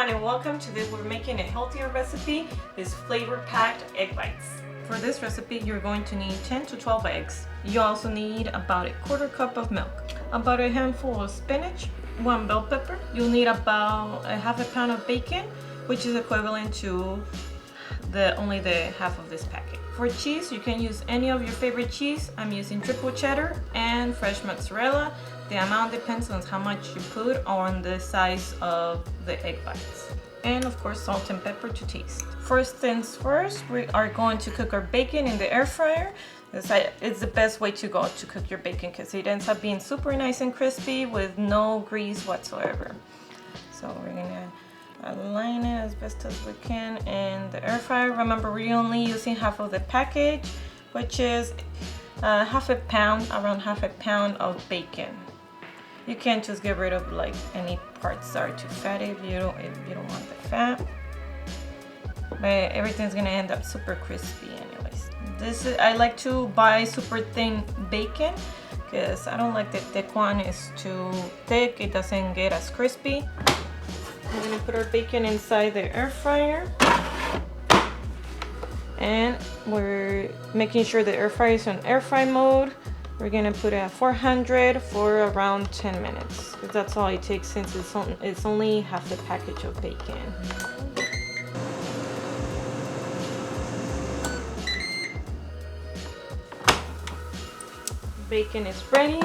everyone, and welcome to this. We're making a healthier recipe, this flavor-packed egg bites. For this recipe, you're going to need 10 to 12 eggs. You also need about a quarter cup of milk, about a handful of spinach, 1 bell pepper. You'll need about a half a pound of bacon, which is equivalent to only the half of this packet. For cheese, you can use any of your favorite cheese. I'm using triple cheddar and fresh mozzarella. The amount depends on how much you put on the size of the egg bites. And of course, salt and pepper to taste. First things first, we are going to cook our bacon in the air fryer. It's the best way to go to cook your bacon because it ends up being super nice and crispy with no grease whatsoever. So we're gonna align it as best as we can in the air fryer. Remember, we're only using half of the package, which is around half a pound of bacon. You can't just get rid of like any parts that are too fatty if you don't want the fat. But everything's gonna end up super crispy anyways. I like to buy super thin bacon because I don't like the thick one. It's too thick, it doesn't get as crispy. We're gonna put our bacon inside the air fryer. And we're making sure the air fryer is on air fry mode. We're gonna put it at 400 for around 10 minutes. Because that's all it takes since it's only half the package of bacon. Bacon is ready.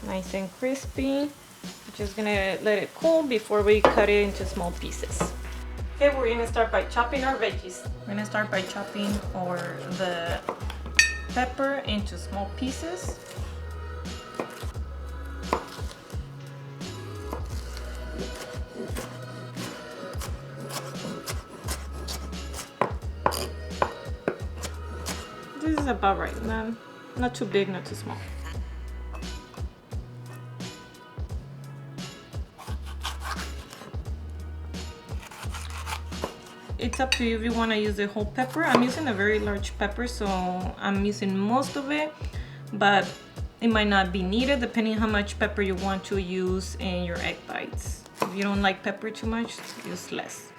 Nice and crispy. Just gonna let it cool before we cut it into small pieces. Okay, we're gonna start by chopping our veggies. We're gonna start by chopping the pepper into small pieces. This is about right, not too big, not too small. It's up to you if you want to use the whole pepper. I'm using a very large pepper, so I'm using most of it, but it might not be needed depending how much pepper you want to use in your egg bites. If you don't like pepper too much, use less.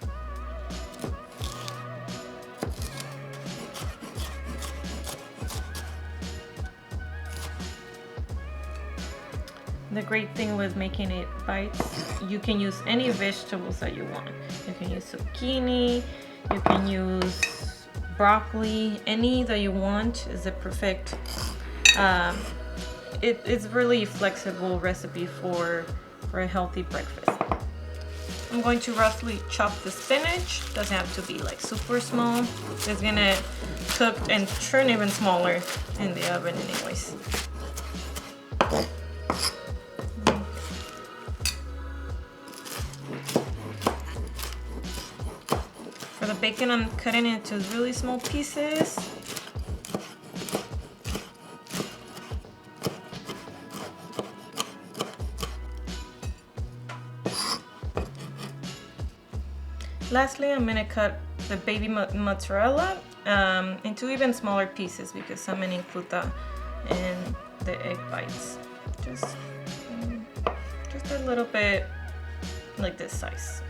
The great thing with making it bites, you can use any vegetables that you want. You can use zucchini, you can use broccoli, any that you want is the perfect, it's really flexible recipe for a healthy breakfast. I'm going to roughly chop the spinach. Doesn't have to be like super small. It's gonna cook and turn even smaller in the oven anyways. For the bacon, I'm cutting it into really small pieces. Lastly, I'm gonna cut the baby mozzarella into even smaller pieces because I'm gonna include that in the egg bites. Just a little bit like this size.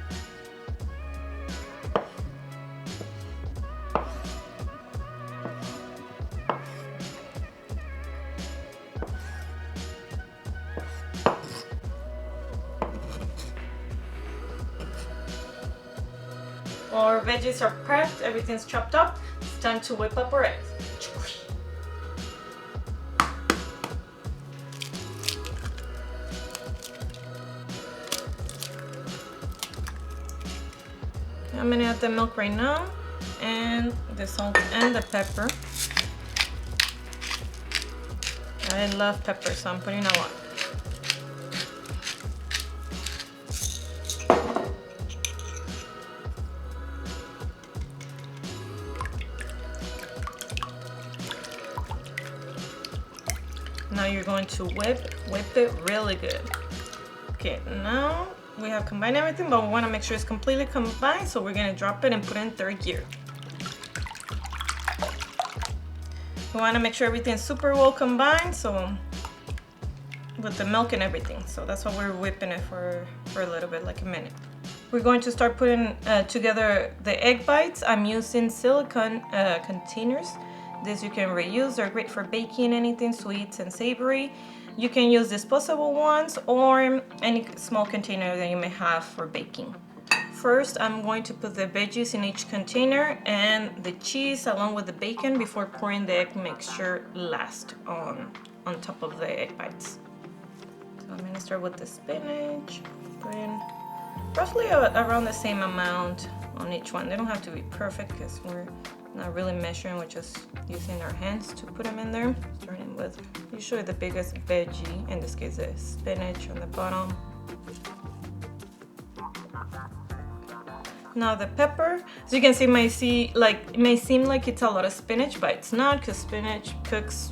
Our veggies are prepped, everything's chopped up. It's time to whip up our eggs. I'm gonna add the milk right now, and the salt and the pepper. I love pepper, so I'm putting a lot. Now you're going to whip it really good. Okay, now we have combined everything, but we want to make sure it's completely combined, so we're going to drop it and put it in third gear. We want to make sure everything's super well combined, so with the milk and everything. So that's why we're whipping it for a little bit, like a minute. We're going to start putting together the egg bites. I'm using silicone containers. This you can reuse. They're great for baking anything sweet and savory. You can use disposable ones or any small container that you may have for baking. First, I'm going to put the veggies in each container and the cheese along with the bacon before pouring the egg mixture last on top of the egg bites. So I'm gonna start with the spinach, put in roughly around the same amount on each one. They don't have to be perfect because we're not really measuring, we're just using our hands to put them in there. Starting with usually the biggest veggie, in this case the spinach on the bottom. Now the pepper, as you can see, it may seem like it's a lot of spinach, but it's not, because spinach cooks,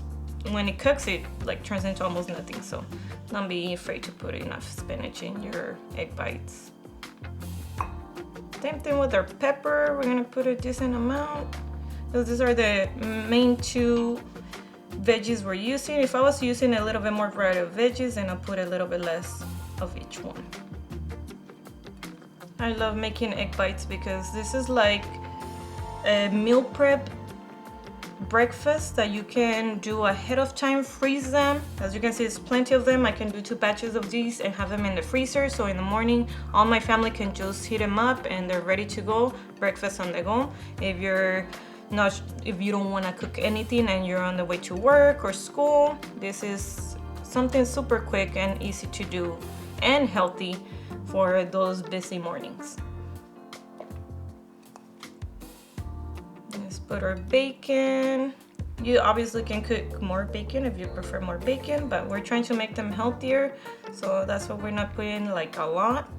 when it cooks, it like turns into almost nothing. So don't be afraid to put enough spinach in your egg bites. Same thing with our pepper, we're gonna put a decent amount. So these are the main two veggies we're using. If I was using a little bit more variety of veggies, then I'll put a little bit less of each one. I love making egg bites because this is like a meal prep breakfast that you can do ahead of time, freeze them. As you can see, there's plenty of them. I can do 2 batches of these and have them in the freezer, so in the morning all my family can just heat them up and they're ready to go. Breakfast on the go. If you don't want to cook anything and you're on the way to work or school, this is something super quick and easy to do and healthy for those busy mornings. Let's put our bacon. You obviously can cook more bacon if you prefer more bacon, but we're trying to make them healthier, so that's why we're not putting like a lot.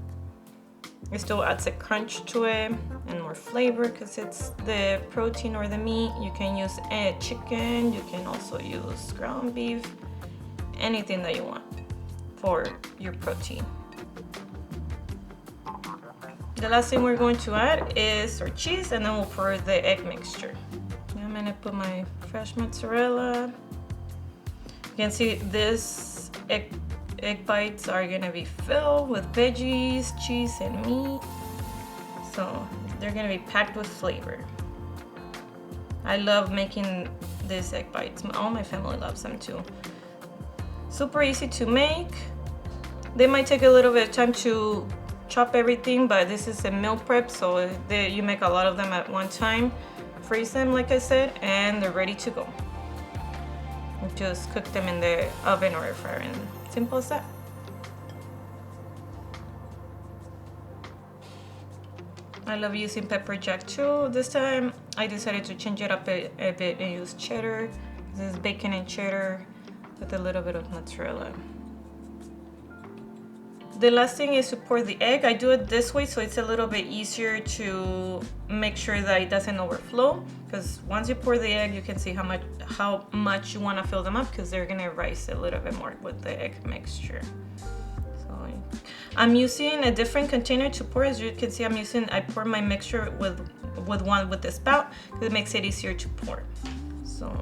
It still adds a crunch to it and more flavor because it's the protein or the meat. You can use chicken, you can also use ground beef, anything that you want for your protein. The last thing we're going to add is our cheese, and then we'll pour the egg mixture. I'm gonna put my fresh mozzarella. You can see this egg bites are gonna be filled with veggies, cheese, and meat. So they're gonna be packed with flavor. I love making these egg bites. All my family loves them too. Super easy to make. They might take a little bit of time to chop everything, but this is a meal prep, so you make a lot of them at one time. Freeze them, like I said, and they're ready to go. Just cook them in the oven or air fryer, and simple as that. I love using pepper jack too. This time I decided to change it up a bit and use cheddar. This is bacon and cheddar with a little bit of mozzarella. The last thing is to pour the egg. I do it this way so it's a little bit easier to make sure that it doesn't overflow, because once you pour the egg you can see how much you want to fill them up, because they're gonna rise a little bit more with the egg mixture. So I'm using a different container to pour. As you can see, I pour my mixture with one with the spout because it makes it easier to pour. So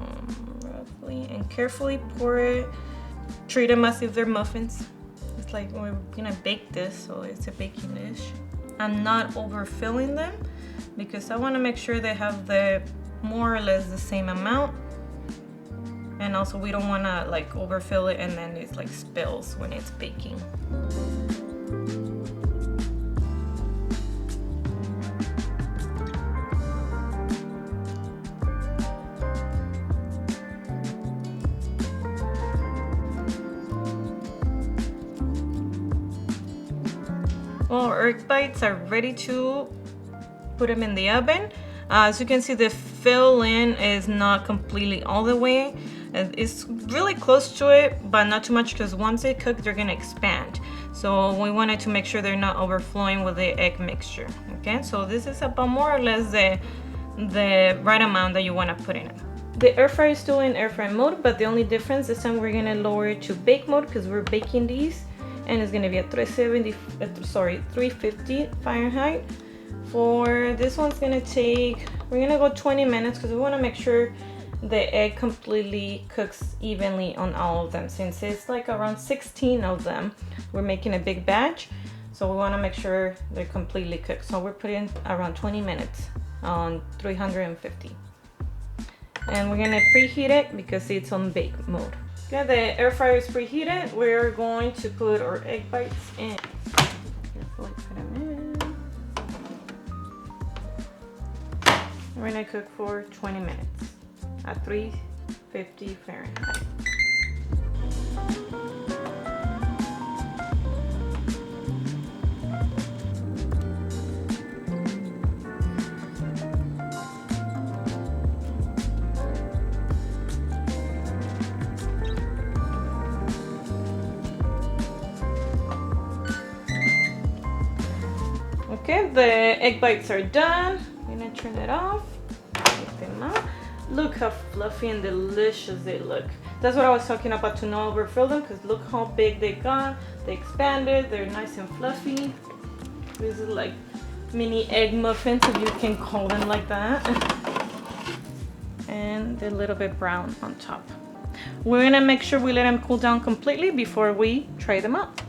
roughly and carefully pour it. Treat them as if they're muffins. It's like we're gonna bake this, so it's a baking dish. I'm not overfilling them because I want to make sure they have the more or less the same amount, and also we don't want to like overfill it and then it's like spills when it's baking. Well, our egg bites are ready to put them in the oven. As you can see, the fill-in is not completely all the way. It's really close to it, but not too much, because once they cook, they're gonna expand. So we wanted to make sure they're not overflowing with the egg mixture. Okay, so this is about more or less the right amount that you want to put in it. The air fryer is still in air fry mode, but the only difference this time we're gonna lower it to bake mode because we're baking these, and it's gonna be at 350 Fahrenheit. For this one's gonna take, we're gonna go 20 minutes because we want to make sure the egg completely cooks evenly on all of them. Since it's like around 16 of them, we're making a big batch, so So we want to make sure they're completely cooked. So we're putting around 20 minutes on 350. And we're gonna preheat it because it's on bake mode. Okay, the air fryer is preheated. We're going to put our egg bites in. Carefully put them in. We're gonna cook for 20 minutes at 350 Fahrenheit. Okay, the egg bites are done. I'm gonna turn it off. Take them out. Look how fluffy and delicious they look. That's what I was talking about, to not overfill them, because look how big they got. They expanded, they're nice and fluffy. This is like mini egg muffins, if you can call them like that. And they're a little bit brown on top. We're gonna make sure we let them cool down completely before we try them out.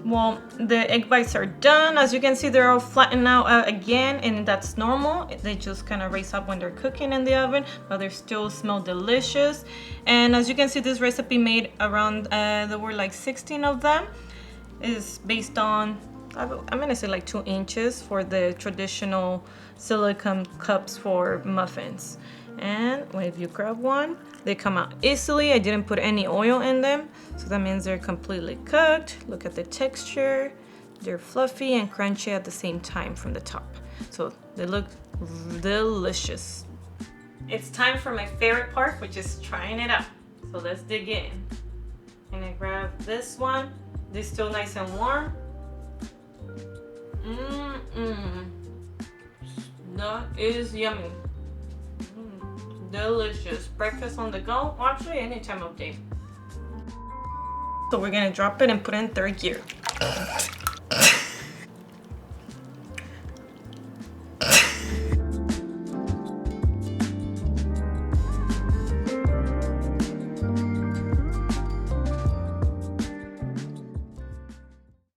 Well, the egg bites are done. As you can see, they're all flattened out again, and that's normal. They just kind of raise up when they're cooking in the oven, but they still smell delicious. And as you can see, this recipe made around, there were like 16 of them. Is based on, I'm gonna say like 2 inches for the traditional silicone cups for muffins. And if you grab one, they come out easily. I didn't put any oil in them, so that means they're completely cooked. Look at the texture. They're fluffy and crunchy at the same time from the top. So they look delicious. It's time for my favorite part, which is trying it out. So let's dig in. I'm gonna grab this one. This is still nice and warm. That is yummy. Delicious. Breakfast on the go, actually any time of day. So we're gonna drop it and put it in 3rd gear.